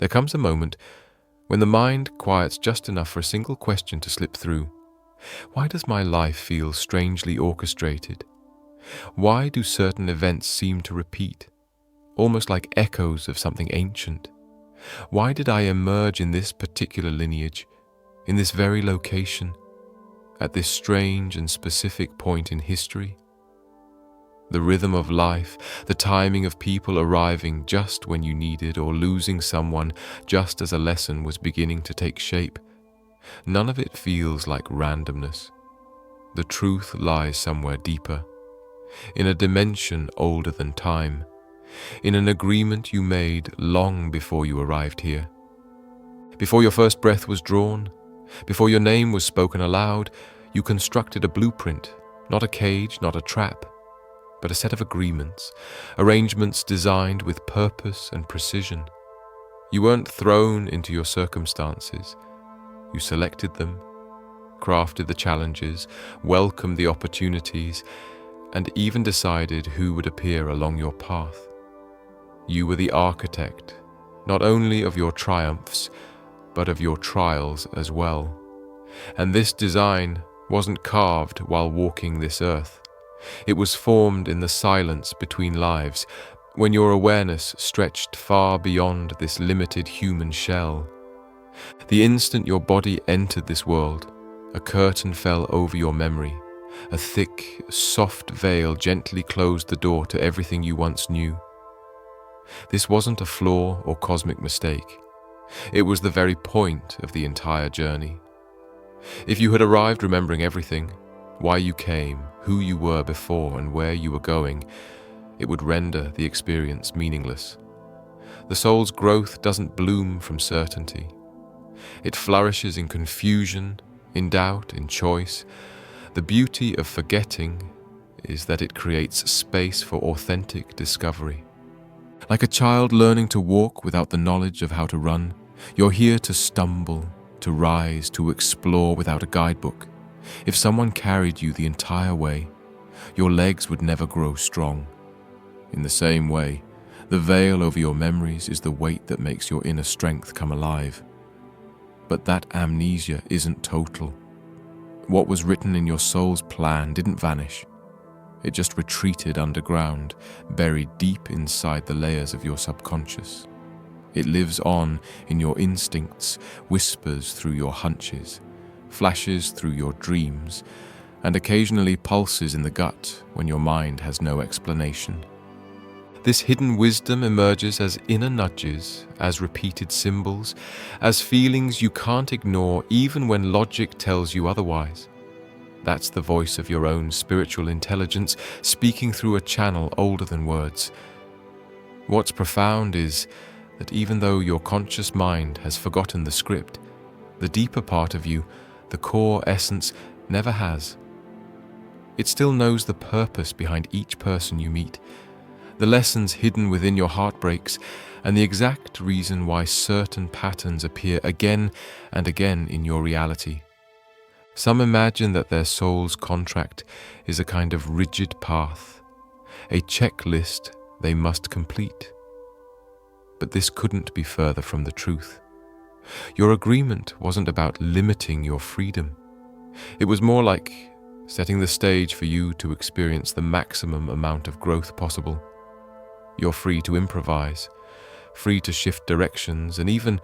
There comes a moment when the mind quiets just enough for a single question to slip through. Why does my life feel strangely orchestrated? Why do certain events seem to repeat, almost like echoes of something ancient? Why did I emerge in this particular lineage, in this very location, at this strange and specific point in history? The rhythm of life, the timing of people arriving just when you needed or losing someone just as a lesson was beginning to take shape. None of it feels like randomness. The truth lies somewhere deeper, in a dimension older than time, in an agreement you made long before you arrived here. Before your first breath was drawn, before your name was spoken aloud, you constructed a blueprint, not a cage, not a trap, but a set of agreements, arrangements designed with purpose and precision. You weren't thrown into your circumstances. You selected them, crafted the challenges, welcomed the opportunities, and even decided who would appear along your path. You were the architect, not only of your triumphs, but of your trials as well. And this design wasn't carved while walking this earth. It was formed in the silence between lives, when your awareness stretched far beyond this limited human shell. The instant your body entered this world, a curtain fell over your memory. A thick, soft veil gently closed the door to everything you once knew. This wasn't a flaw or cosmic mistake. It was the very point of the entire journey. If you had arrived remembering everything, why you came, who you were before, and where you were going, it would render the experience meaningless. The soul's growth doesn't bloom from certainty. It flourishes in confusion, in doubt, in choice. The beauty of forgetting is that it creates space for authentic discovery. Like a child learning to walk without the knowledge of how to run, you're here to stumble, to rise, to explore without a guidebook. If someone carried you the entire way, your legs would never grow strong. In the same way, the veil over your memories is the weight that makes your inner strength come alive. But that amnesia isn't total. What was written in your soul's plan didn't vanish. It just retreated underground, buried deep inside the layers of your subconscious. It lives on in your instincts, whispers through your hunches, flashes through your dreams, and occasionally pulses in the gut when your mind has no explanation. This hidden wisdom emerges as inner nudges, as repeated symbols, as feelings you can't ignore even when logic tells you otherwise. That's the voice of your own spiritual intelligence speaking through a channel older than words. What's profound is that even though your conscious mind has forgotten the script, the deeper part of you, the core essence, never has. It still knows the purpose behind each person you meet, the lessons hidden within your heartbreaks, and the exact reason why certain patterns appear again and again in your reality. Some imagine that their soul's contract is a kind of rigid path, a checklist they must complete. But this couldn't be further from the truth. Your agreement wasn't about limiting your freedom. It was more like setting the stage for you to experience the maximum amount of growth possible. You're free to improvise, free to shift directions, and even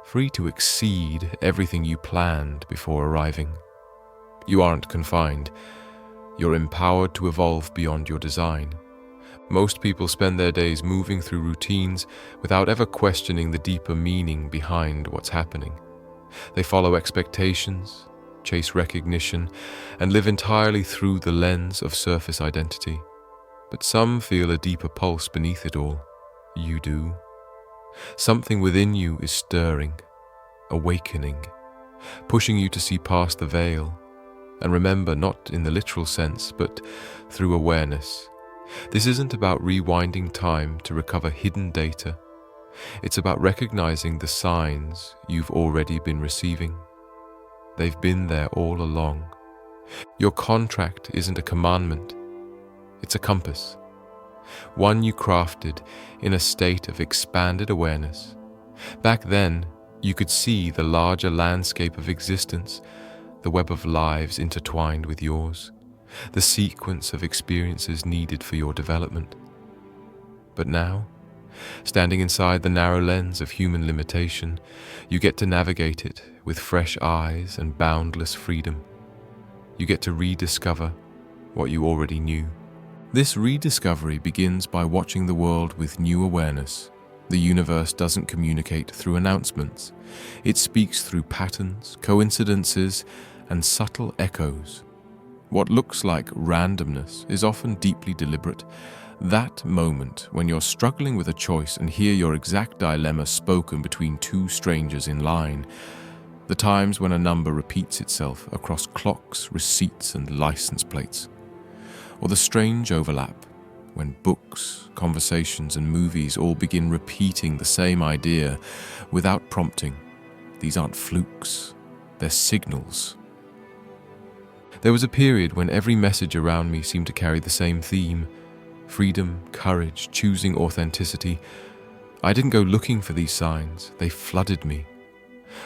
free to exceed everything you planned before arriving. You aren't confined. You're empowered to evolve beyond your design. Most people spend their days moving through routines without ever questioning the deeper meaning behind what's happening. They follow expectations, chase recognition, and live entirely through the lens of surface identity. But some feel a deeper pulse beneath it all. You do. Something within you is stirring, awakening, pushing you to see past the veil, and remember not in the literal sense, but through awareness. This isn't about rewinding time to recover hidden data. It's about recognizing the signs you've already been receiving. They've been there all along. Your contract isn't a commandment. It's a compass, one you crafted in a state of expanded awareness, Back then, you could see the larger landscape of existence, the web of lives intertwined with yours, the sequence of experiences needed for your development. But now, standing inside the narrow lens of human limitation, you get to navigate it with fresh eyes and boundless freedom. You get to rediscover what you already knew. This rediscovery begins by watching the world with new awareness. The universe doesn't communicate through announcements. It speaks through patterns, coincidences, and subtle echoes. What looks like randomness is often deeply deliberate. That moment when you're struggling with a choice and hear your exact dilemma spoken between two strangers in line, the times when a number repeats itself across clocks, receipts, and license plates, or the strange overlap when books, conversations, and movies all begin repeating the same idea without prompting. These aren't flukes, they're signals. There was a period when every message around me seemed to carry the same theme: freedom, courage, choosing authenticity. I didn't go looking for these signs, they flooded me.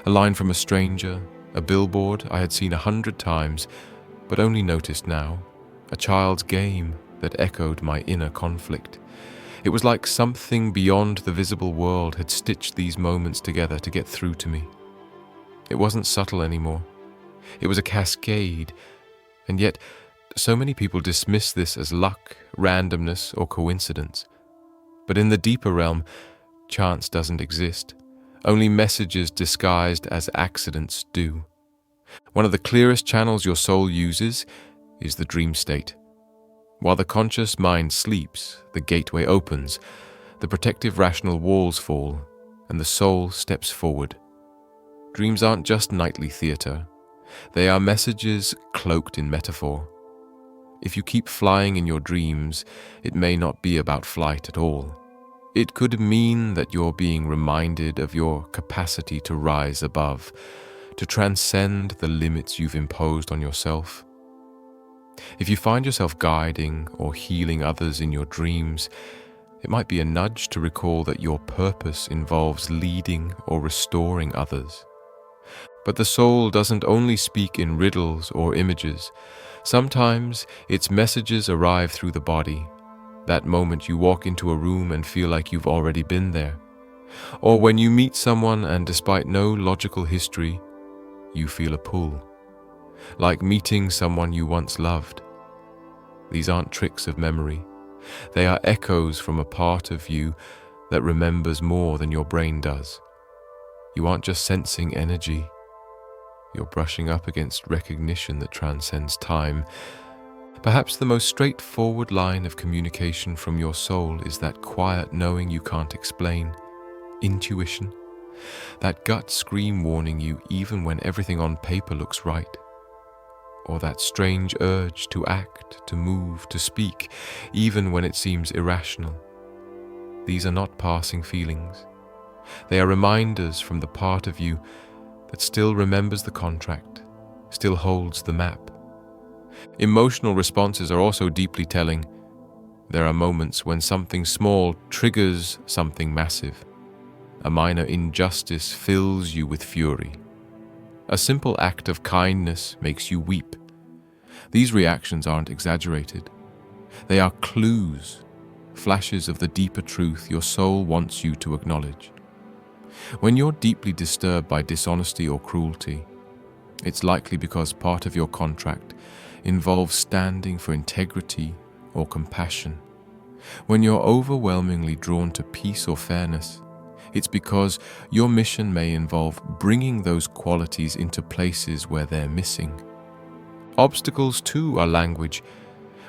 A line from a stranger, a billboard I had seen 100 times, but only noticed now, a child's game that echoed my inner conflict. It was like something beyond the visible world had stitched these moments together to get through to me. It wasn't subtle anymore. It was a cascade, and yet so many people dismiss this as luck, randomness, or coincidence. But in the deeper realm, chance doesn't exist. Only messages disguised as accidents do. One of the clearest channels your soul uses is the dream state. While the conscious mind sleeps, the gateway opens, the protective rational walls fall, and the soul steps forward. Dreams aren't just nightly theater. They are messages cloaked in metaphor. If you keep flying in your dreams, it may not be about flight at all. It could mean that you're being reminded of your capacity to rise above, to transcend the limits you've imposed on yourself. If you find yourself guiding or healing others in your dreams, it might be a nudge to recall that your purpose involves leading or restoring others. But the soul doesn't only speak in riddles or images. Sometimes its messages arrive through the body. That moment you walk into a room and feel like you've already been there. Or when you meet someone and despite no logical history, you feel a pull. Like meeting someone you once loved. These aren't tricks of memory. They are echoes from a part of you that remembers more than your brain does. You aren't just sensing energy. You're brushing up against recognition that transcends time. Perhaps the most straightforward line of communication from your soul is that quiet knowing you can't explain, intuition, that gut scream warning you even when everything on paper looks right, or that strange urge to act, to move, to speak, even when it seems irrational. These are not passing feelings. They are reminders from the part of you that still remembers the contract, still holds the map. Emotional responses are also deeply telling. There are moments when something small triggers something massive. A minor injustice fills you with fury. A simple act of kindness makes you weep. These reactions aren't exaggerated. They are clues, flashes of the deeper truth your soul wants you to acknowledge. When you're deeply disturbed by dishonesty or cruelty, it's likely because part of your contract involves standing for integrity or compassion. When you're overwhelmingly drawn to peace or fairness, it's because your mission may involve bringing those qualities into places where they're missing. Obstacles, too, are language.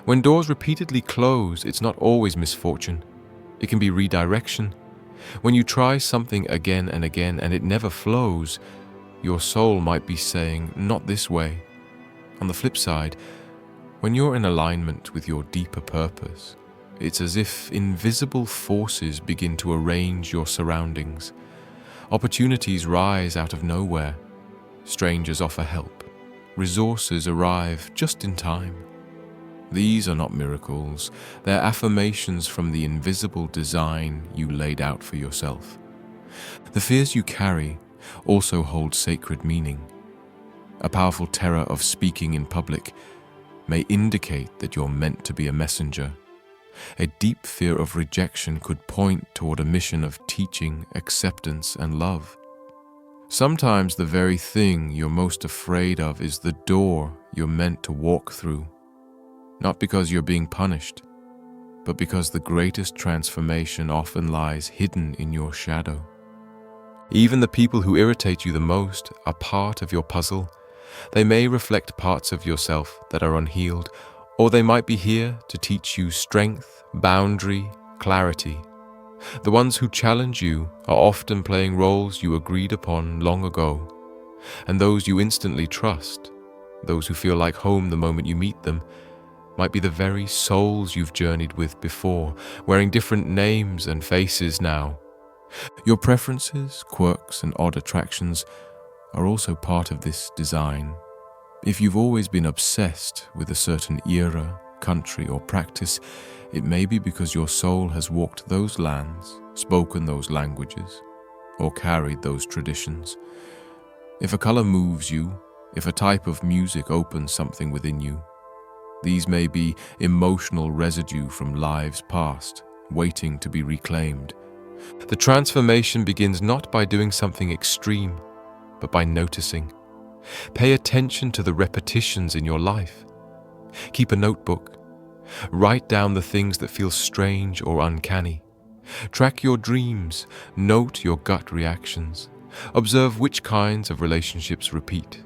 When doors repeatedly close, it's not always misfortune. It can be redirection. When you try something again and again and it never flows, your soul might be saying, "Not this way." On the flip side, when you're in alignment with your deeper purpose, it's as if invisible forces begin to arrange your surroundings. Opportunities rise out of nowhere. Strangers offer help. Resources arrive just in time. These are not miracles. They're affirmations from the invisible design you laid out for yourself. The fears you carry also hold sacred meaning. A powerful terror of speaking in public may indicate that you're meant to be a messenger. A deep fear of rejection could point toward a mission of teaching, acceptance, and love. Sometimes the very thing you're most afraid of is the door you're meant to walk through, not because you're being punished, but because the greatest transformation often lies hidden in your shadow. Even the people who irritate you the most are part of your puzzle. They may reflect parts of yourself that are unhealed, or they might be here to teach you strength, boundary, clarity. The ones who challenge you are often playing roles you agreed upon long ago, and those you instantly trust, those who feel like home the moment you meet them, might be the very souls you've journeyed with before, wearing different names and faces now. Your preferences, quirks, and odd attractions are also part of this design. If you've always been obsessed with a certain era, country, or practice, it may be because your soul has walked those lands, spoken those languages, or carried those traditions. If a color moves you, if a type of music opens something within you, these may be emotional residue from lives past, waiting to be reclaimed. The transformation begins not by doing something extreme, but by noticing. Pay attention to the repetitions in your life. Keep a notebook. Write down the things that feel strange or uncanny. Track your dreams. Note your gut reactions. Observe which kinds of relationships repeat.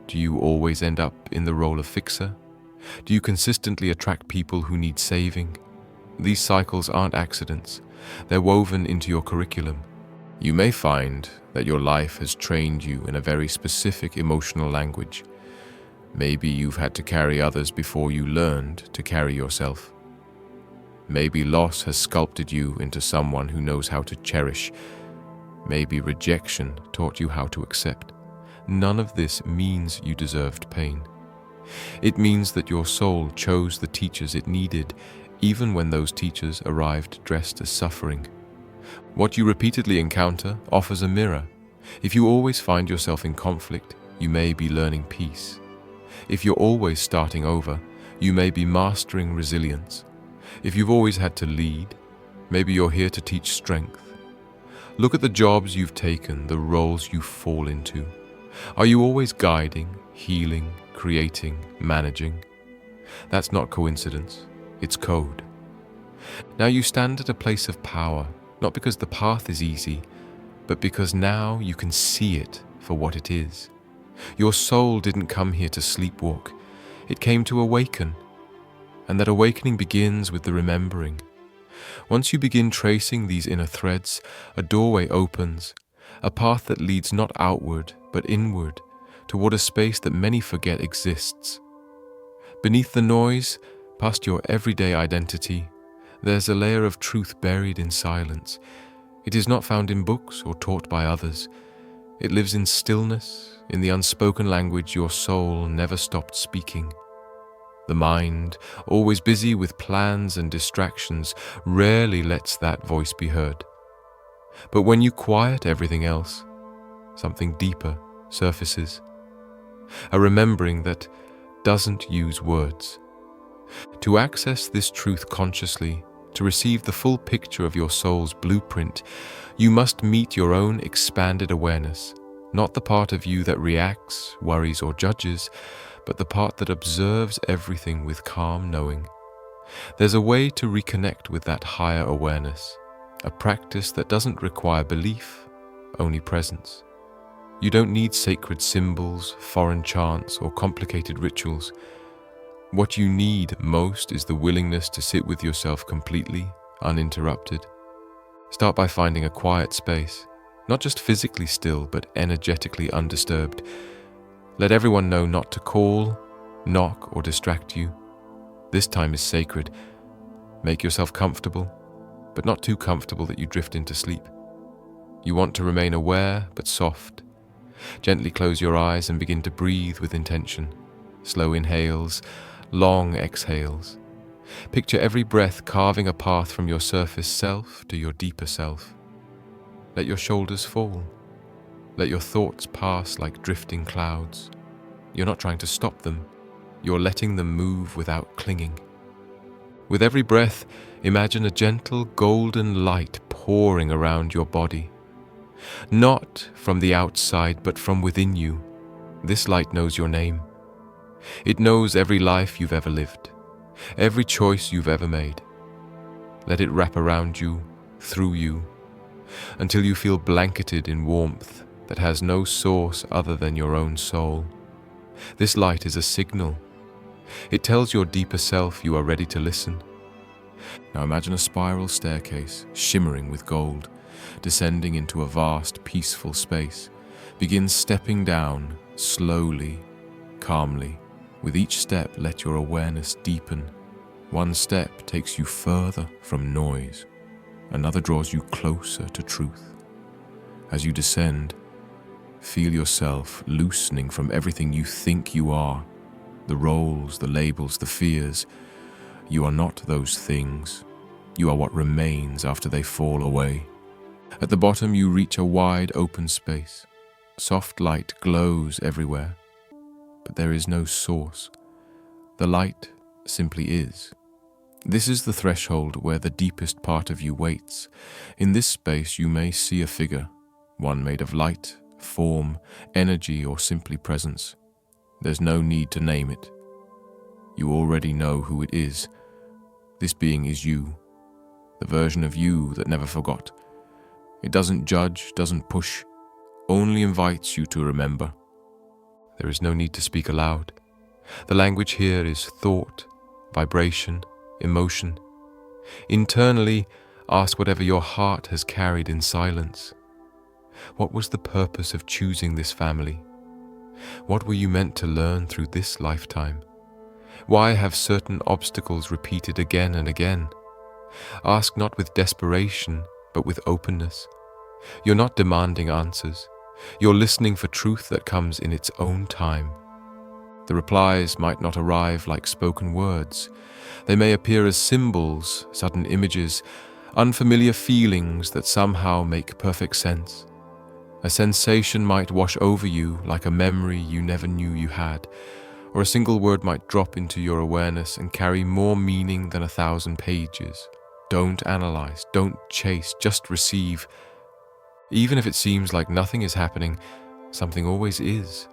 Do you always end up in the role of fixer? Do you consistently attract people who need saving? These cycles aren't accidents. They're woven into your curriculum. You may find that your life has trained you in a very specific emotional language. Maybe you've had to carry others before you learned to carry yourself. Maybe loss has sculpted you into someone who knows how to cherish. Maybe rejection taught you how to accept. None of this means you deserved pain. It means that your soul chose the teachers it needed, even when those teachers arrived dressed as suffering. What you repeatedly encounter offers a mirror. If you always find yourself in conflict, you may be learning peace. If you're always starting over, you may be mastering resilience. If you've always had to lead, maybe you're here to teach strength. Look at the jobs you've taken, the roles you fall into. Are you always guiding, healing, creating, managing? That's not coincidence, it's code. Now you stand at a place of power, not because the path is easy, but because now you can see it for what it is. Your soul didn't come here to sleepwalk, it came to awaken. And that awakening begins with the remembering. Once you begin tracing these inner threads, a doorway opens, a path that leads not outward, but inward, toward a space that many forget exists. Beneath the noise, past your everyday identity, there's a layer of truth buried in silence. It is not found in books or taught by others. It lives in stillness, in the unspoken language your soul never stopped speaking. The mind, always busy with plans and distractions, rarely lets that voice be heard. But when you quiet everything else, something deeper surfaces. A remembering that doesn't use words. To access this truth consciously, to receive the full picture of your soul's blueprint, you must meet your own expanded awareness, not the part of you that reacts, worries, or judges, but the part that observes everything with calm knowing. There's a way to reconnect with that higher awareness, a practice that doesn't require belief, only presence. You don't need sacred symbols, foreign chants, or complicated rituals. What you need most is the willingness to sit with yourself completely, uninterrupted. Start by finding a quiet space, not just physically still, but energetically undisturbed. Let everyone know not to call, knock, or distract you. This time is sacred. Make yourself comfortable, but not too comfortable that you drift into sleep. You want to remain aware, but soft. Gently close your eyes and begin to breathe with intention. Slow inhales, long exhales. Picture every breath carving a path from your surface self to your deeper self. Let your shoulders fall. Let your thoughts pass like drifting clouds. You're not trying to stop them. You're letting them move without clinging. With every breath, imagine a gentle golden light pouring around your body. Not from the outside, but from within you. This light knows your name. It knows every life you've ever lived, every choice you've ever made. Let it wrap around you, through you, until you feel blanketed in warmth that has no source other than your own soul. This light is a signal. It tells your deeper self you are ready to listen. Now imagine a spiral staircase, shimmering with gold, descending into a vast, peaceful space. Begin stepping down, slowly, calmly. With each step, let your awareness deepen. One step takes you further from noise. Another draws you closer to truth. As you descend, feel yourself loosening from everything you think you are. The roles, the labels, the fears. You are not those things. You are what remains after they fall away. At the bottom, you reach a wide open space. Soft light glows everywhere, but there is no source. The light simply is. This is the threshold where the deepest part of you waits. In this space, you may see a figure, one made of light, form, energy, or simply presence. There's no need to name it. You already know who it is. This being is you, the version of you that never forgot. It doesn't judge, doesn't push, only invites you to remember. There is no need to speak aloud. The language here is thought, vibration, emotion. Internally, ask whatever your heart has carried in silence. What was the purpose of choosing this family? What were you meant to learn through this lifetime? Why have certain obstacles repeated again and again? Ask not with desperation, but with openness. You're not demanding answers. You're listening for truth that comes in its own time. The replies might not arrive like spoken words. They may appear as symbols, sudden images, unfamiliar feelings that somehow make perfect sense. A sensation might wash over you like a memory you never knew you had, or a single word might drop into your awareness and carry more meaning than 1,000 pages. Don't analyze, don't chase, just receive. Even if it seems like nothing is happening, something always is.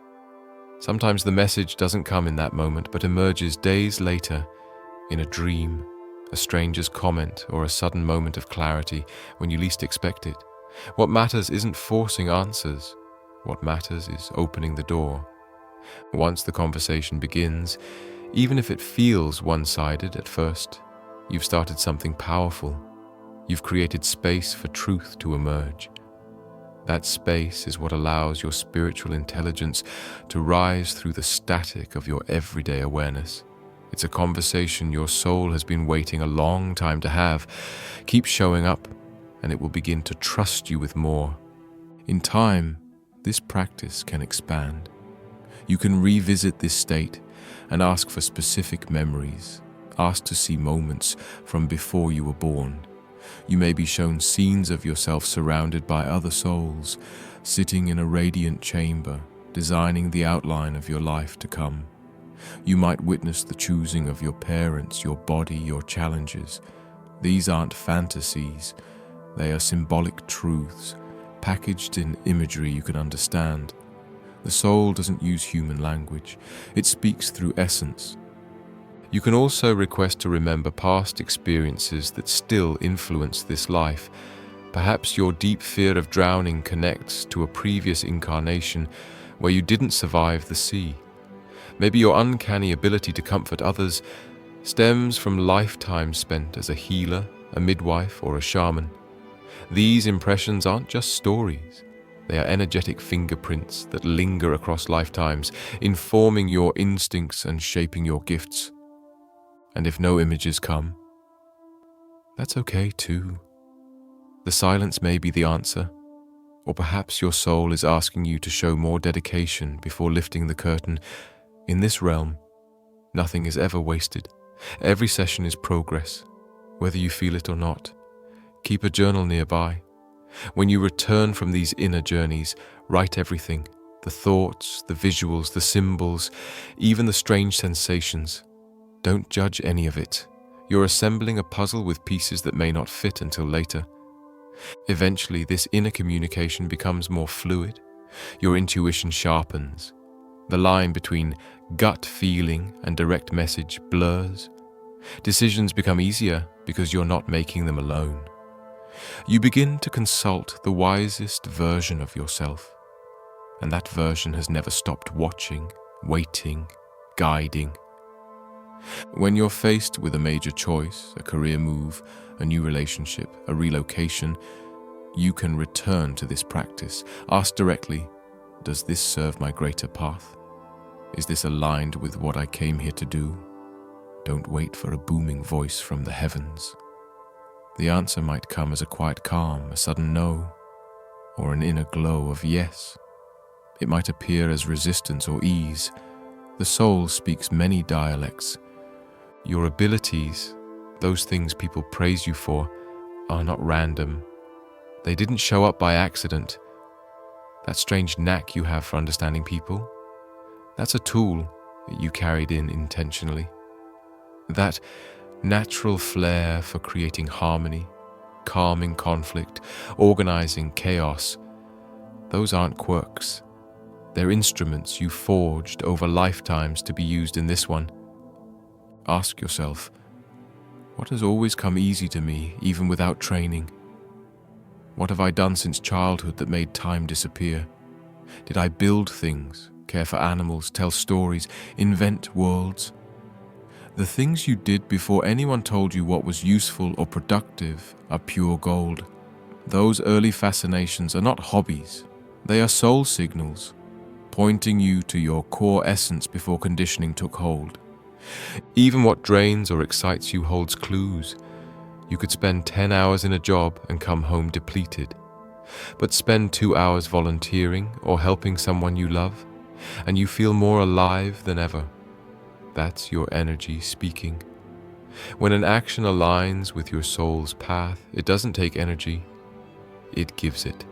Sometimes the message doesn't come in that moment, but emerges days later in a dream, a stranger's comment, or a sudden moment of clarity when you least expect it. What matters isn't forcing answers. What matters is opening the door. Once the conversation begins, even if it feels one-sided at first, you've started something powerful. You've created space for truth to emerge. That space is what allows your spiritual intelligence to rise through the static of your everyday awareness. It's a conversation your soul has been waiting a long time to have. Keep showing up, and it will begin to trust you with more. In time, this practice can expand. You can revisit this state and ask for specific memories. Ask to see moments from before you were born. You may be shown scenes of yourself surrounded by other souls, sitting in a radiant chamber, designing the outline of your life to come. You might witness the choosing of your parents, your body, your challenges. These aren't fantasies. They are symbolic truths, packaged in imagery you can understand. The soul doesn't use human language. It speaks through essence. You can also request to remember past experiences that still influence this life. Perhaps your deep fear of drowning connects to a previous incarnation where you didn't survive the sea. Maybe your uncanny ability to comfort others stems from lifetimes spent as a healer, a midwife, or a shaman. These impressions aren't just stories. They are energetic fingerprints that linger across lifetimes, informing your instincts and shaping your gifts. And if no images come, that's okay too. The silence may be the answer, or perhaps your soul is asking you to show more dedication before lifting the curtain. In this realm, nothing is ever wasted. Every session is progress, whether you feel it or not. Keep a journal nearby. When you return from these inner journeys, write everything, the thoughts, the visuals, the symbols, even the strange sensations. Don't judge any of it. You're assembling a puzzle with pieces that may not fit until later. Eventually, this inner communication becomes more fluid. Your intuition sharpens. The line between gut feeling and direct message blurs. Decisions become easier because you're not making them alone. You begin to consult the wisest version of yourself, and that version has never stopped watching, waiting, guiding. When you're faced with a major choice, a career move, a new relationship, a relocation, you can return to this practice. Ask directly, does this serve my greater path? Is this aligned with what I came here to do? Don't wait for a booming voice from the heavens. The answer might come as a quiet calm, a sudden no, or an inner glow of yes. It might appear as resistance or ease. The soul speaks many dialects. Your abilities, those things people praise you for, are not random. They didn't show up by accident. That strange knack you have for understanding people, that's a tool that you carried in intentionally. That natural flair for creating harmony, calming conflict, organizing chaos, those aren't quirks. They're instruments you forged over lifetimes to be used in this one. Ask yourself, what has always come easy to me, even without training? What have I done since childhood that made time disappear? Did I build things, care for animals, tell stories, invent worlds? The things you did before anyone told you what was useful or productive are pure gold. Those early fascinations are not hobbies. They are soul signals, pointing you to your core essence before conditioning took hold. Even what drains or excites you holds clues. You could spend 10 hours in a job and come home depleted, but spend 2 hours volunteering or helping someone you love, and you feel more alive than ever. That's your energy speaking. When an action aligns with your soul's path, it doesn't take energy, it gives it.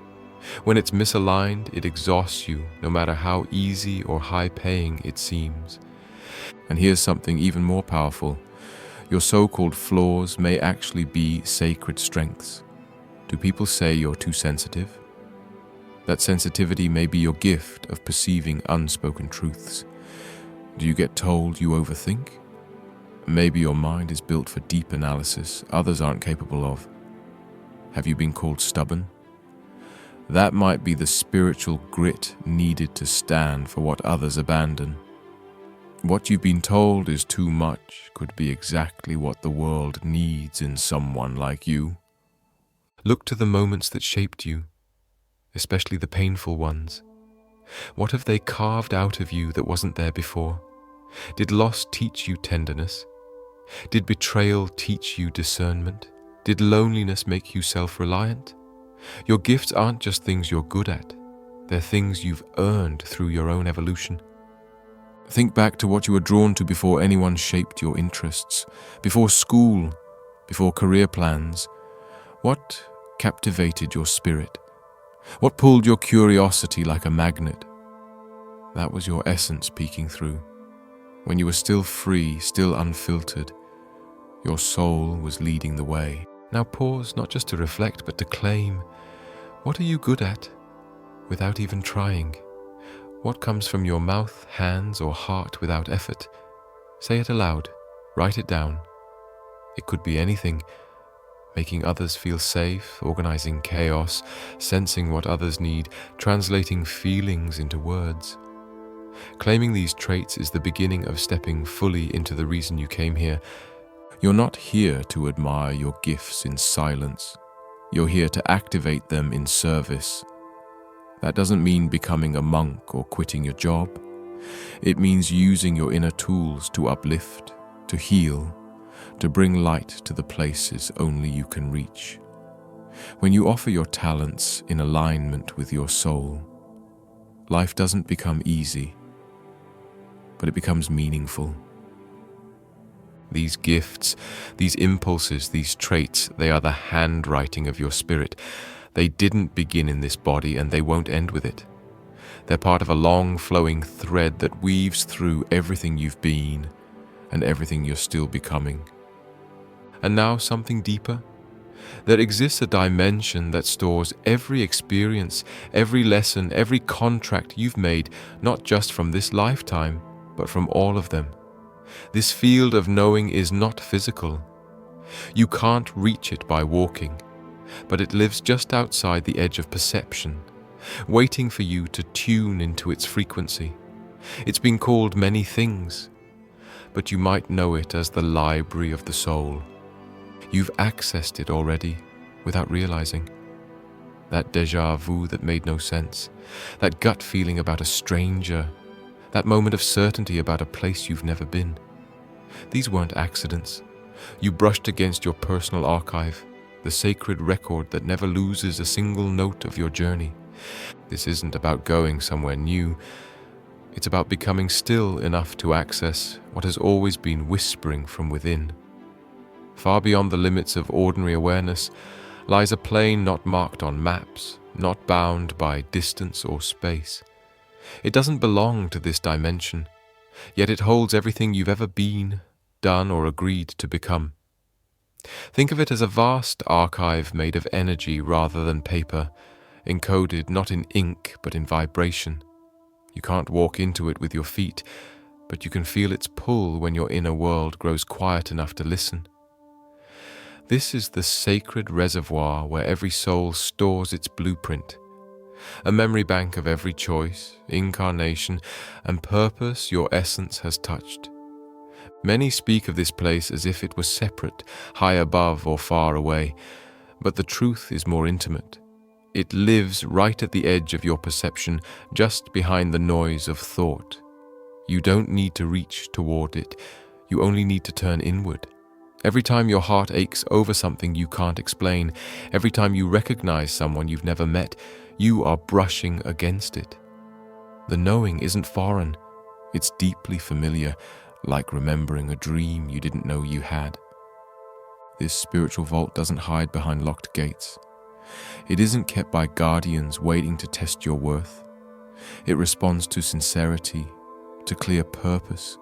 When it's misaligned, it exhausts you, no matter how easy or high-paying it seems. And here's something even more powerful. Your so-called flaws may actually be sacred strengths. Do people say you're too sensitive? That sensitivity may be your gift of perceiving unspoken truths. Do you get told you overthink? Maybe your mind is built for deep analysis others aren't capable of. Have you been called stubborn? That might be the spiritual grit needed to stand for what others abandon. What you've been told is too much could be exactly what the world needs in someone like you. Look to the moments that shaped you, especially the painful ones. What have they carved out of you that wasn't there before? Did loss teach you tenderness? Did betrayal teach you discernment? Did loneliness make you self-reliant? Your gifts aren't just things you're good at. They're things you've earned through your own evolution. Think back to what you were drawn to before anyone shaped your interests, before school, before career plans. What captivated your spirit? What pulled your curiosity like a magnet? That was your essence peeking through. When you were still free, still unfiltered, your soul was leading the way. Now pause, not just to reflect, but to claim. What are you good at, without even trying? What comes from your mouth, hands, or heart without effort? Say it aloud. Write it down. It could be anything. Making others feel safe, organizing chaos, sensing what others need, translating feelings into words. Claiming these traits is the beginning of stepping fully into the reason you came here. You're not here to admire your gifts in silence. You're here to activate them in service. That doesn't mean becoming a monk or quitting your job. It means using your inner tools to uplift, to heal, to bring light to the places only you can reach. When you offer your talents in alignment with your soul, life doesn't become easy, but it becomes meaningful. These gifts, these impulses, these traits, they are the handwriting of your spirit. They didn't begin in this body and they won't end with it. They're part of a long flowing thread that weaves through everything you've been and everything you're still becoming. And now something deeper. There exists a dimension that stores every experience, every lesson, every contract you've made, not just from this lifetime, but from all of them. This field of knowing is not physical. You can't reach it by walking, but it lives just outside the edge of perception, waiting for you to tune into its frequency. It's been called many things, but you might know it as the library of the soul. You've accessed it already without realizing. That déjà vu that made no sense, that gut feeling about a stranger, that moment of certainty about a place you've never been. These weren't accidents. You brushed against your personal archive, the sacred record that never loses a single note of your journey. This isn't about going somewhere new. It's about becoming still enough to access what has always been whispering from within. Far beyond the limits of ordinary awareness lies a plane not marked on maps, not bound by distance or space. It doesn't belong to this dimension, yet it holds everything you've ever been, done, or agreed to become. Think of it as a vast archive made of energy rather than paper, encoded not in ink but in vibration. You can't walk into it with your feet, but you can feel its pull when your inner world grows quiet enough to listen. This is the sacred reservoir where every soul stores its blueprint, a memory bank of every choice, incarnation, and purpose your essence has touched. Many speak of this place as if it was separate, high above or far away, but the truth is more intimate. It lives right at the edge of your perception, just behind the noise of thought. You don't need to reach toward it, you only need to turn inward. Every time your heart aches over something you can't explain, every time you recognize someone you've never met, you are brushing against it. The knowing isn't foreign, it's deeply familiar, like remembering a dream you didn't know you had. This spiritual vault doesn't hide behind locked gates. It isn't kept by guardians waiting to test your worth. It responds to sincerity, to clear purpose,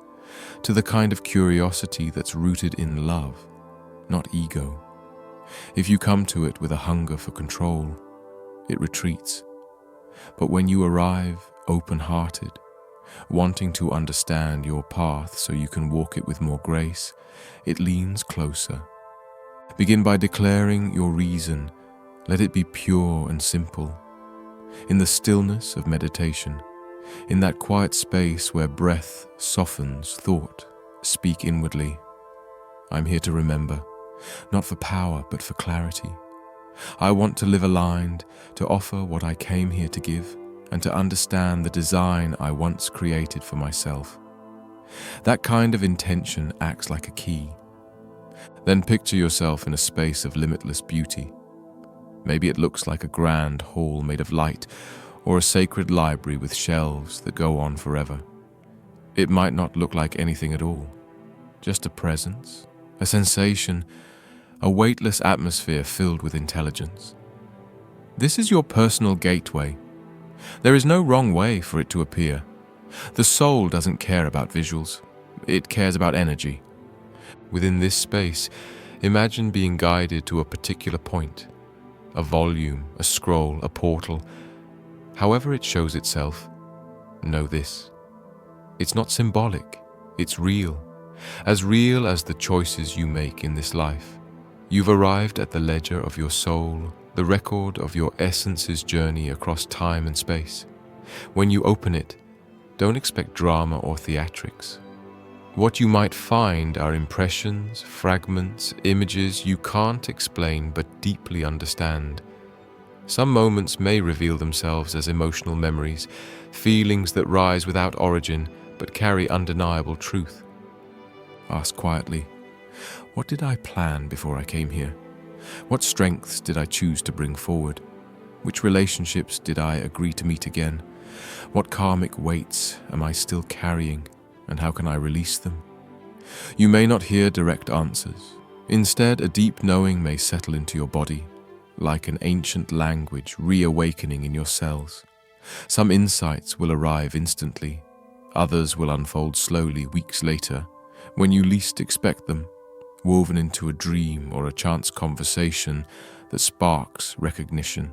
to the kind of curiosity that's rooted in love, not ego. If you come to it with a hunger for control, it retreats. But when you arrive open-hearted, wanting to understand your path so you can walk it with more grace, it leans closer. Begin by declaring your reason. Let it be pure and simple. In the stillness of meditation, in that quiet space where breath softens thought, speak inwardly. I'm here to remember, not for power, but for clarity. I want to live aligned, to offer what I came here to give, and to understand the design I once created for myself. That kind of intention acts like a key. Then picture yourself in a space of limitless beauty. Maybe it looks like a grand hall made of light, or a sacred library with shelves that go on forever. It might not look like anything at all, just a presence, a sensation, a weightless atmosphere filled with intelligence. This is your personal gateway. There is no wrong way for it to appear. The soul doesn't care about visuals, it cares about energy. Within this space, imagine being guided to a particular point, a volume, a scroll, a portal. However it shows itself, know this. It's not symbolic, it's real as the choices you make in this life. You've arrived at the ledger of your soul, the record of your essence's journey across time and space. When you open it, don't expect drama or theatrics. What you might find are impressions, fragments, images you can't explain but deeply understand. Some moments may reveal themselves as emotional memories, feelings that rise without origin but carry undeniable truth. Ask quietly, what did I plan before I came here? What strengths did I choose to bring forward? Which relationships did I agree to meet again? What karmic weights am I still carrying, and how can I release them? You may not hear direct answers. Instead, a deep knowing may settle into your body, like an ancient language reawakening in your cells. Some insights will arrive instantly, others will unfold slowly weeks later, when you least expect them, woven into a dream or a chance conversation that sparks recognition.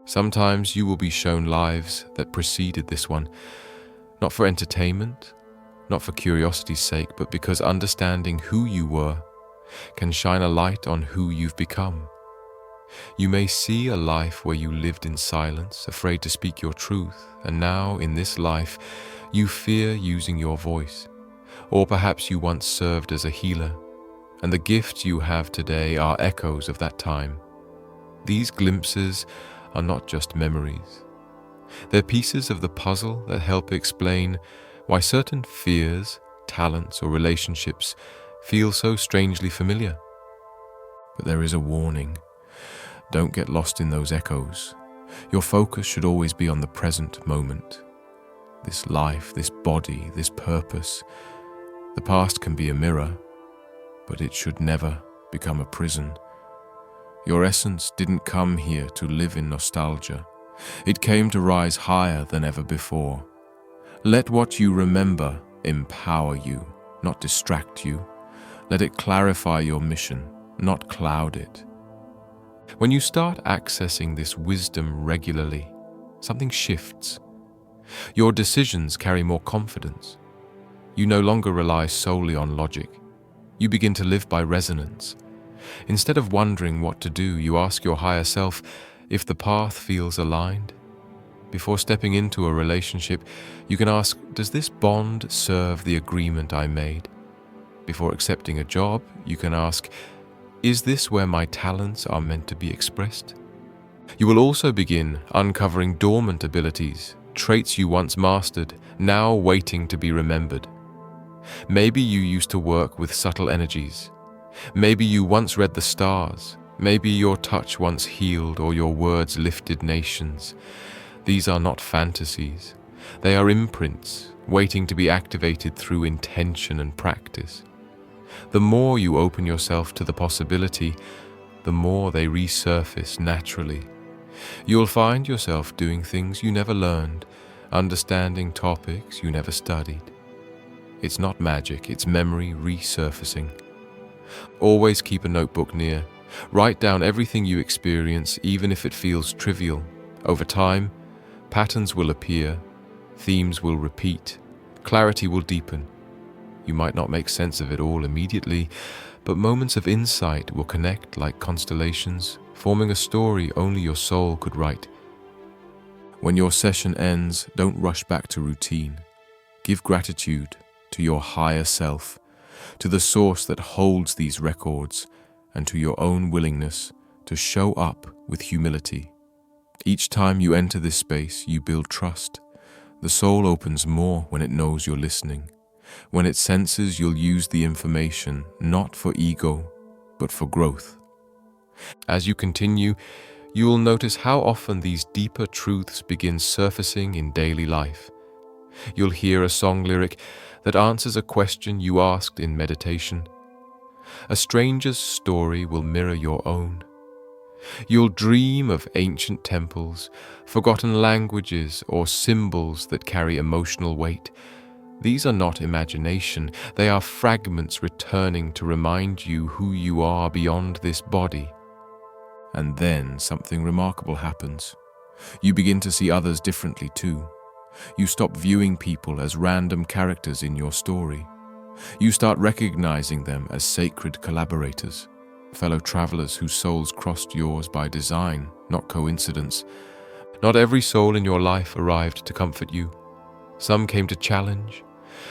Sometimes you will be shown lives that preceded this one, not for entertainment, not for curiosity's sake, but because understanding who you were can shine a light on who you've become. You may see a life where you lived in silence, afraid to speak your truth, and now in this life you fear using your voice. Or perhaps you once served as a healer, and the gifts you have today are echoes of that time. These glimpses are not just memories. They're pieces of the puzzle that help explain why certain fears, talents, or relationships feel so strangely familiar. But there is a warning. Don't get lost in those echoes. Your focus should always be on the present moment. This life, this body, this purpose. The past can be a mirror, but it should never become a prison. Your essence didn't come here to live in nostalgia. It came to rise higher than ever before. Let what you remember empower you, not distract you. Let it clarify your mission, not cloud it. When you start accessing this wisdom regularly, something shifts. Your decisions carry more confidence. You no longer rely solely on logic. You begin to live by resonance. Instead of wondering what to do, you ask your higher self if the path feels aligned. Before stepping into a relationship, you can ask, does this bond serve the agreement I made? Before accepting a job, you can ask, is this where my talents are meant to be expressed? You will also begin uncovering dormant abilities, traits you once mastered, now waiting to be remembered. Maybe you used to work with subtle energies. Maybe you once read the stars. Maybe your touch once healed or your words lifted nations. These are not fantasies. They are imprints, waiting to be activated through intention and practice. The more you open yourself to the possibility, the more they resurface naturally. You'll find yourself doing things you never learned, understanding topics you never studied. It's not magic, it's memory resurfacing. Always keep a notebook near. Write down everything you experience, even if it feels trivial. Over time, patterns will appear, themes will repeat, clarity will deepen. You might not make sense of it all immediately, but moments of insight will connect like constellations, forming a story only your soul could write. When your session ends, don't rush back to routine. Give gratitude to your higher self, to the source that holds these records, and to your own willingness to show up with humility. Each time you enter this space, you build trust. The soul opens more when it knows you're listening. When it senses you'll use the information not for ego, but for growth. As you continue, you will notice how often these deeper truths begin surfacing in daily life. You'll hear a song lyric that answers a question you asked in meditation. A stranger's story will mirror your own. You'll dream of ancient temples, forgotten languages, or symbols that carry emotional weight. These are not imagination, they are fragments returning to remind you who you are beyond this body. And then something remarkable happens. You begin to see others differently too. You stop viewing people as random characters in your story. You start recognizing them as sacred collaborators, fellow travelers whose souls crossed yours by design, not coincidence. Not every soul in your life arrived to comfort you. Some came to challenge,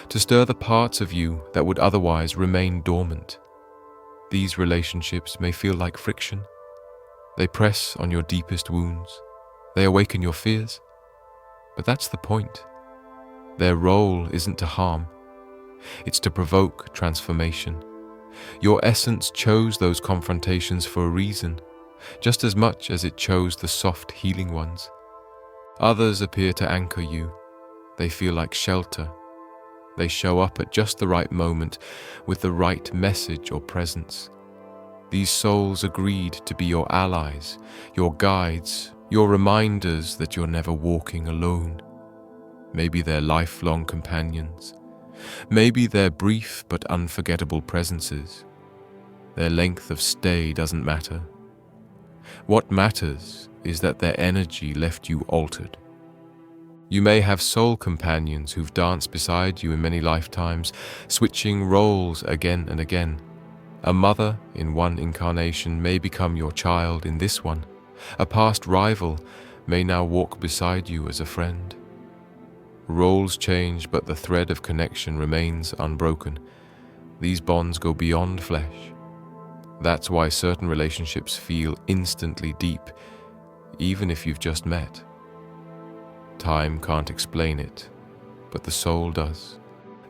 to stir the parts of you that would otherwise remain dormant. These relationships may feel like friction. They press on your deepest wounds. They awaken your fears. But that's the point. Their role isn't to harm. It's to provoke transformation. Your essence chose those confrontations for a reason, just as much as it chose the soft, healing ones. Others appear to anchor you. They feel like shelter. They show up at just the right moment with the right message or presence. These souls agreed to be your allies, your guides, your reminders that you're never walking alone. Maybe they're lifelong companions. Maybe they're brief but unforgettable presences. Their length of stay doesn't matter. What matters is that their energy left you altered. You may have soul companions who've danced beside you in many lifetimes, switching roles again and again. A mother in one incarnation may become your child in this one. A past rival may now walk beside you as a friend. Roles change, but the thread of connection remains unbroken. These bonds go beyond flesh. That's why certain relationships feel instantly deep, even if you've just met. Time can't explain it, but the soul does.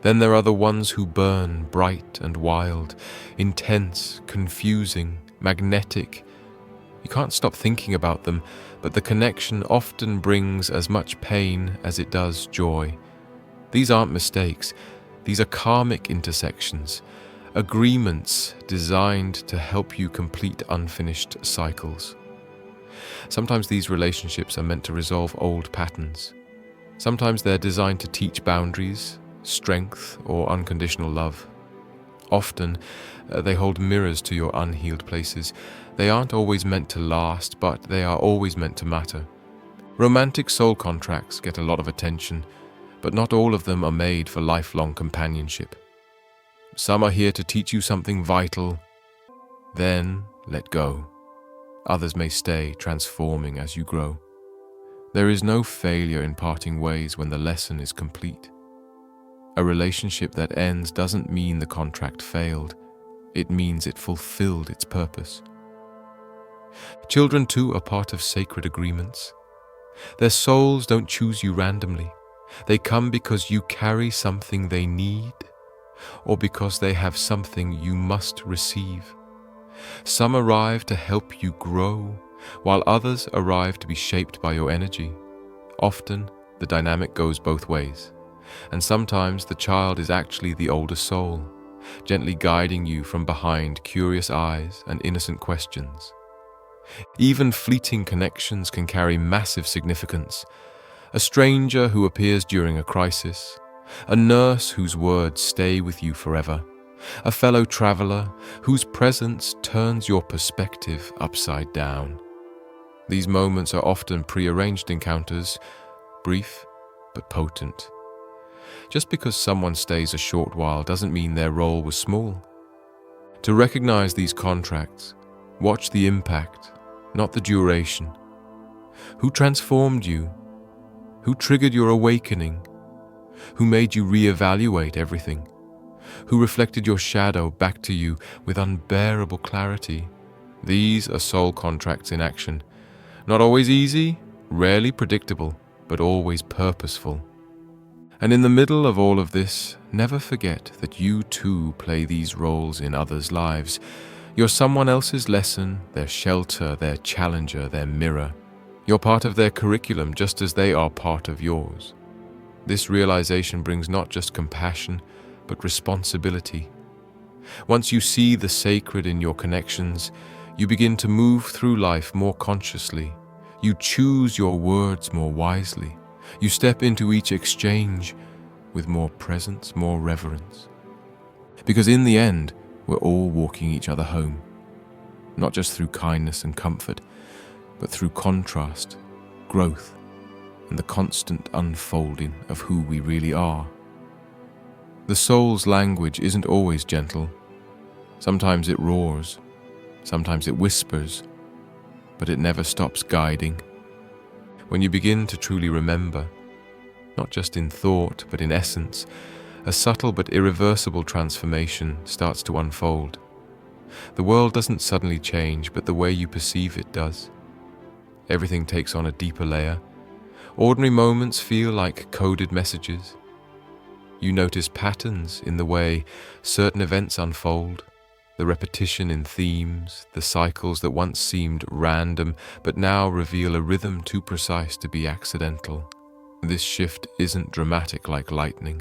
Then there are the ones who burn bright and wild, intense, confusing, magnetic. You can't stop thinking about them, but the connection often brings as much pain as it does joy. These aren't mistakes. These are karmic intersections, agreements designed to help you complete unfinished cycles. Sometimes these relationships are meant to resolve old patterns. Sometimes they're designed to teach boundaries, strength, or unconditional love. Often, they hold mirrors to your unhealed places. They aren't always meant to last, but they are always meant to matter. Romantic soul contracts get a lot of attention, but not all of them are made for lifelong companionship. Some are here to teach you something vital, then let go. Others may stay, transforming as you grow. There is no failure in parting ways when the lesson is complete. A relationship that ends doesn't mean the contract failed. It means it fulfilled its purpose. Children too are part of sacred agreements. Their souls don't choose you randomly. They come because you carry something they need, or because they have something you must receive. Some arrive to help you grow, while others arrive to be shaped by your energy. Often, the dynamic goes both ways, and sometimes the child is actually the older soul, gently guiding you from behind curious eyes and innocent questions. Even fleeting connections can carry massive significance. A stranger who appears during a crisis, a nurse whose words stay with you forever, a fellow traveler whose presence turns your perspective upside down. These moments are often prearranged encounters, brief but potent. Just because someone stays a short while doesn't mean their role was small. To recognize these contracts, watch the impact, not the duration. Who transformed you? Who triggered your awakening? Who made you reevaluate everything? Who reflected your shadow back to you with unbearable clarity? These are soul contracts in action. Not always easy, rarely predictable, but always purposeful. And in the middle of all of this, never forget that you too play these roles in others' lives. You're someone else's lesson, their shelter, their challenger, their mirror. You're part of their curriculum just as they are part of yours. This realization brings not just compassion, but responsibility. Once you see the sacred in your connections, you begin to move through life more consciously. You choose your words more wisely. You step into each exchange with more presence, more reverence. Because in the end, we're all walking each other home, not just through kindness and comfort, but through contrast, growth, and the constant unfolding of who we really are. The soul's language isn't always gentle. Sometimes it roars, sometimes it whispers, but it never stops guiding. When you begin to truly remember, not just in thought but in essence, a subtle but irreversible transformation starts to unfold. The world doesn't suddenly change, but the way you perceive it does. Everything takes on a deeper layer. Ordinary moments feel like coded messages. You notice patterns in the way certain events unfold, the repetition in themes, the cycles that once seemed random but now reveal a rhythm too precise to be accidental. This shift isn't dramatic like lightning.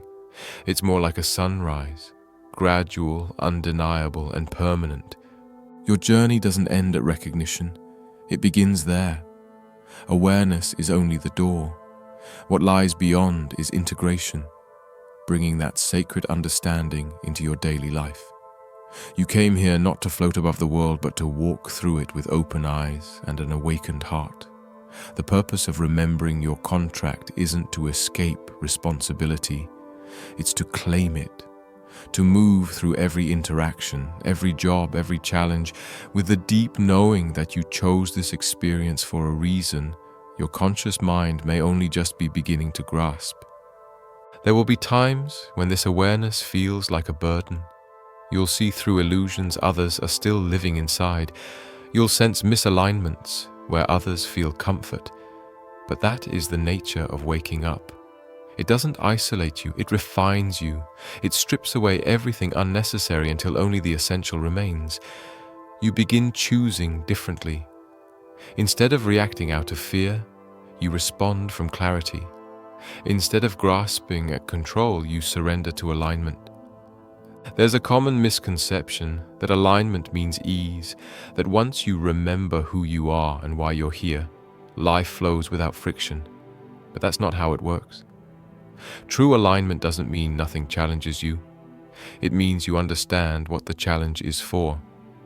It's more like a sunrise, gradual, undeniable, and permanent. Your journey doesn't end at recognition. It begins there. Awareness is only the door. What lies beyond is integration, bringing that sacred understanding into your daily life. You came here not to float above the world, but to walk through it with open eyes and an awakened heart. The purpose of remembering your contract isn't to escape responsibility. It's to claim it, to move through every interaction, every job, every challenge, with the deep knowing that you chose this experience for a reason your conscious mind may only just be beginning to grasp. There will be times when this awareness feels like a burden. You'll see through illusions others are still living inside. You'll sense misalignments where others feel comfort. But that is the nature of waking up. It doesn't isolate you, it refines you. It strips away everything unnecessary until only the essential remains. You begin choosing differently. Instead of reacting out of fear, you respond from clarity. Instead of grasping at control, you surrender to alignment. There's a common misconception that alignment means ease, that once you remember who you are and why you're here, life flows without friction. But that's not how it works. True alignment doesn't mean nothing challenges you. It means you understand what the challenge is for.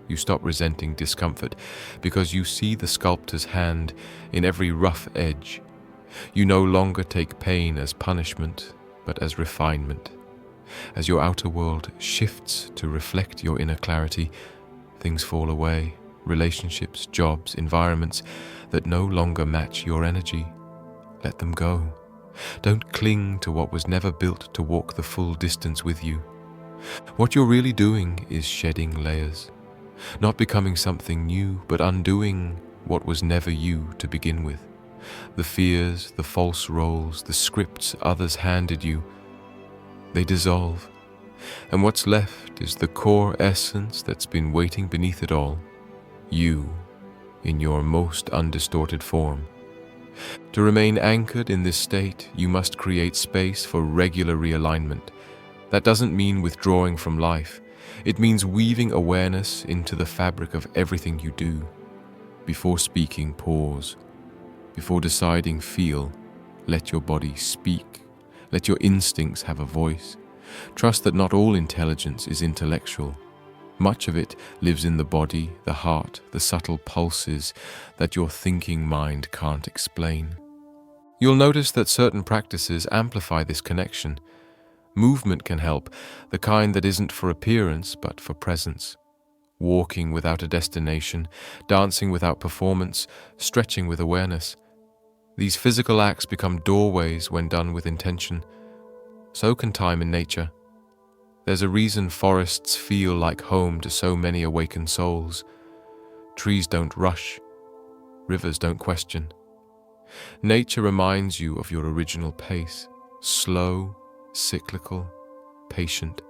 You stop resenting discomfort because you see the sculptor's hand in every rough edge. You no longer take pain as punishment, but as refinement. As your outer world shifts to reflect your inner clarity, things fall away, relationships, jobs, environments that no longer match your energy. Let them go. Don't cling to what was never built to walk the full distance with you. What you're really doing is shedding layers, not becoming something new, but undoing what was never you to begin with. The fears, the false roles, the scripts others handed you, they dissolve, and what's left is the core essence that's been waiting beneath it all, you, in your most undistorted form. To remain anchored in this state, you must create space for regular realignment. That doesn't mean withdrawing from life. It means weaving awareness into the fabric of everything you do. Before speaking, pause. Before deciding, feel. Let your body speak. Let your instincts have a voice. Trust that not all intelligence is intellectual. Much of it lives in the body, the heart, the subtle pulses that your thinking mind can't explain. You'll notice that certain practices amplify this connection. Movement can help, the kind that isn't for appearance but for presence. Walking without a destination, dancing without performance, stretching with awareness. These physical acts become doorways when done with intention. So can time in nature. There's a reason forests feel like home to so many awakened souls. Trees don't rush. Rivers don't question. Nature reminds you of your original pace, slow, cyclical, patient.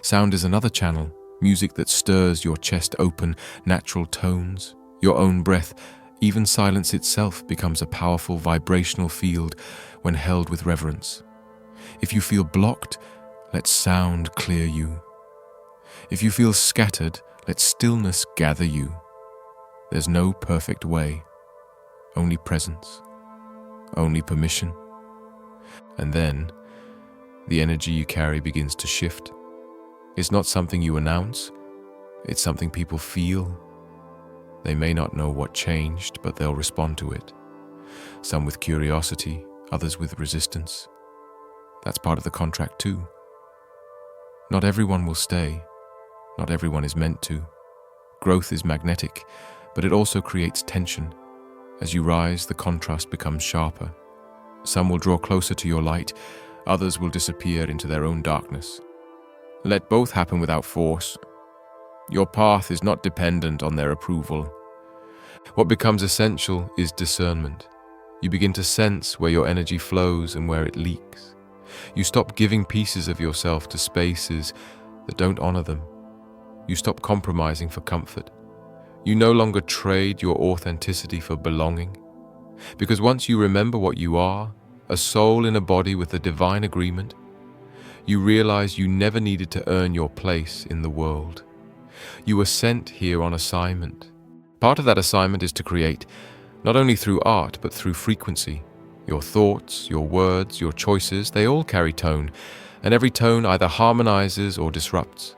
Sound is another channel, music that stirs your chest open, natural tones, your own breath. Even silence itself becomes a powerful vibrational field when held with reverence. If you feel blocked, let sound clear you. If you feel scattered, let stillness gather you. There's no perfect way, only presence, only permission. And then, the energy you carry begins to shift. It's not something you announce, it's something people feel. They may not know what changed, but they'll respond to it. Some with curiosity, others with resistance. That's part of the contract too. Not everyone will stay. Not everyone is meant to. Growth is magnetic, but it also creates tension. As you rise, the contrast becomes sharper. Some will draw closer to your light, others will disappear into their own darkness. Let both happen without force. Your path is not dependent on their approval. What becomes essential is discernment. You begin to sense where your energy flows and where it leaks. You stop giving pieces of yourself to spaces that don't honor them. You stop compromising for comfort. You no longer trade your authenticity for belonging. Because once you remember what you are, a soul in a body with a divine agreement, you realize you never needed to earn your place in the world. You were sent here on assignment. Part of that assignment is to create, not only through art, but through frequency. Your thoughts, your words, your choices, they all carry tone, and every tone either harmonizes or disrupts.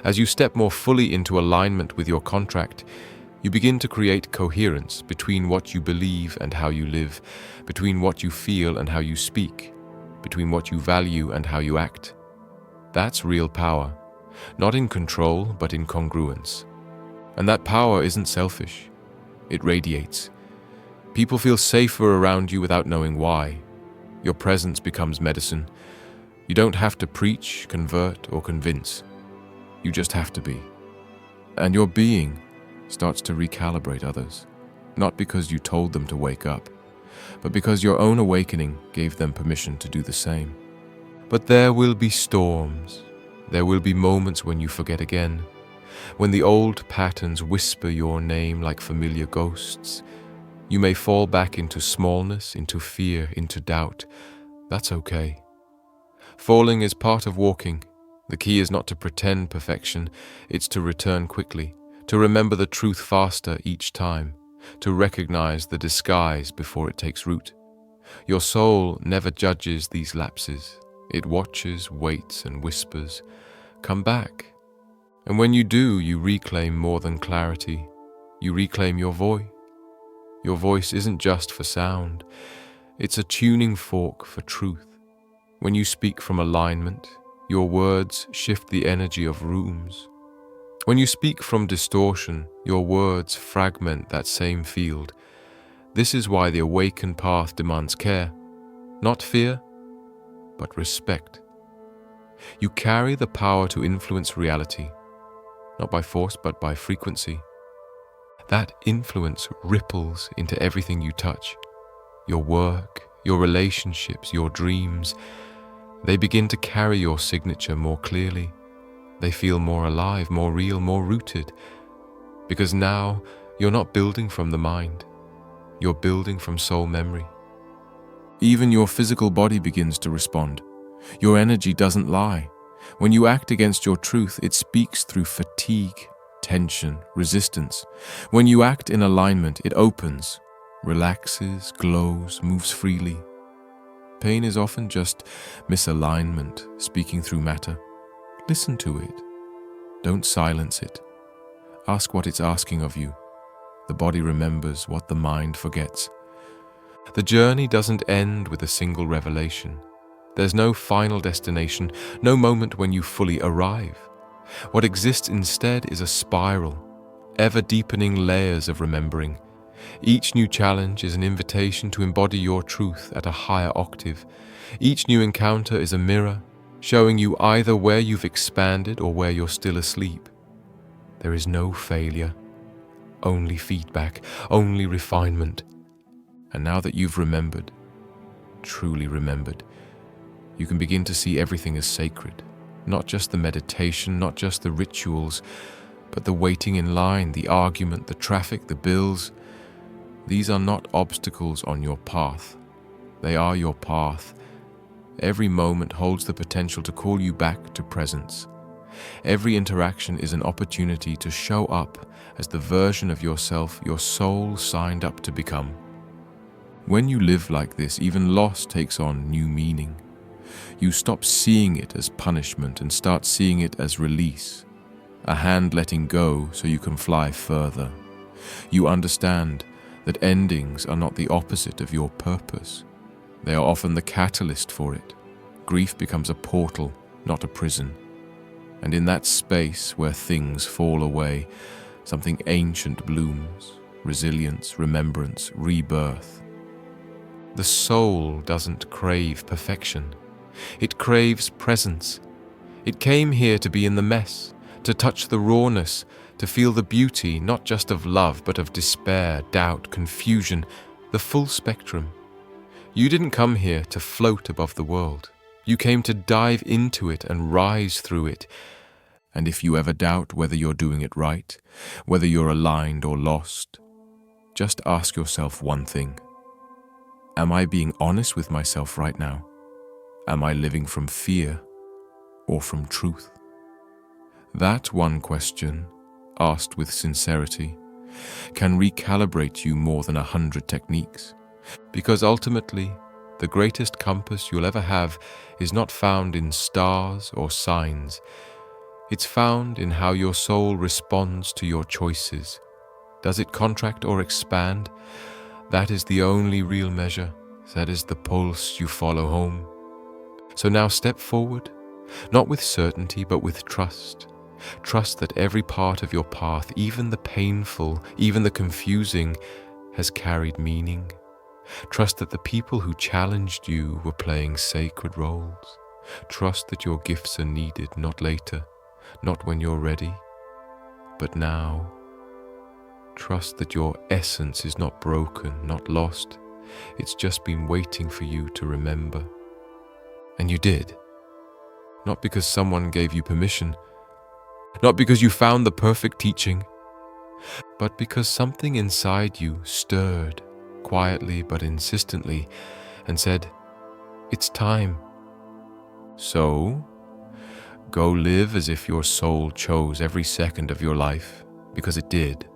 As you step more fully into alignment with your contract, you begin to create coherence between what you believe and how you live, between what you feel and how you speak, between what you value and how you act. That's real power, not in control, but in congruence. And that power isn't selfish. It radiates. People feel safer around you without knowing why. Your presence becomes medicine. You don't have to preach, convert, or convince. You just have to be. And your being starts to recalibrate others, not because you told them to wake up, but because your own awakening gave them permission to do the same. But there will be storms. There will be moments when you forget again, when the old patterns whisper your name like familiar ghosts. You may fall back into smallness, into fear, into doubt. That's okay. Falling is part of walking. The key is not to pretend perfection, it's to return quickly, to remember the truth faster each time, to recognize the disguise before it takes root. Your soul never judges these lapses. It watches, waits, and whispers, "Come back." And when you do, you reclaim more than clarity. You reclaim your voice. Your voice isn't just for sound. It's a tuning fork for truth. When you speak from alignment, your words shift the energy of rooms. When you speak from distortion, your words fragment that same field. This is why the awakened path demands care, not fear, but respect. You carry the power to influence reality, not by force, but by frequency. That influence ripples into everything you touch. Your work, your relationships, your dreams. They begin to carry your signature more clearly. They feel more alive, more real, more rooted. Because now you're not building from the mind. You're building from soul memory. Even your physical body begins to respond. Your energy doesn't lie. When you act against your truth, it speaks through fatigue, tension, resistance. When you act in alignment, it opens, relaxes, glows, moves freely. Pain is often just misalignment speaking through matter. Listen to it. Don't silence it. Ask what it's asking of you. The body remembers what the mind forgets. The journey doesn't end with a single revelation. There's no final destination, no moment when you fully arrive. What exists instead is a spiral, ever deepening layers of remembering. Each new challenge is an invitation to embody your truth at a higher octave. Each new encounter is a mirror, showing you either where you've expanded or where you're still asleep. There is no failure, only feedback, only refinement. And now that you've remembered, truly remembered, you can begin to see everything as sacred. Not just the meditation, not just the rituals, but the waiting in line, the argument, the traffic, the bills. These are not obstacles on your path. They are your path. Every moment holds the potential to call you back to presence. Every interaction is an opportunity to show up as the version of yourself your soul signed up to become. When you live like this, even loss takes on new meaning. You stop seeing it as punishment and start seeing it as release, a hand letting go so you can fly further. You understand that endings are not the opposite of your purpose. They are often the catalyst for it. Grief becomes a portal, not a prison. And in that space where things fall away, something ancient blooms, resilience, remembrance, rebirth. The soul doesn't crave perfection. It craves presence. It came here to be in the mess, to touch the rawness, to feel the beauty not just of love but of despair, doubt, confusion, the full spectrum. You didn't come here to float above the world. You came to dive into it and rise through it. And if you ever doubt whether you're doing it right, whether you're aligned or lost, just ask yourself one thing. Am I being honest with myself right now? Am I living from fear or from truth? That one question, asked with sincerity, can recalibrate you more than 100 techniques. Because ultimately, the greatest compass you'll ever have is not found in stars or signs. It's found in how your soul responds to your choices. Does it contract or expand? That is the only real measure. That is the pulse you follow home. So now step forward, not with certainty, but with trust. Trust that every part of your path, even the painful, even the confusing, has carried meaning. Trust that the people who challenged you were playing sacred roles. Trust that your gifts are needed, not later, not when you're ready, but now. Trust that your essence is not broken, not lost. It's just been waiting for you to remember. And you did. Not because someone gave you permission, not because you found the perfect teaching, but because something inside you stirred, quietly but insistently, and said, "It's time." So, go live as if your soul chose every second of your life, because it did.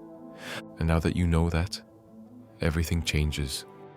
And now that you know that, everything changes.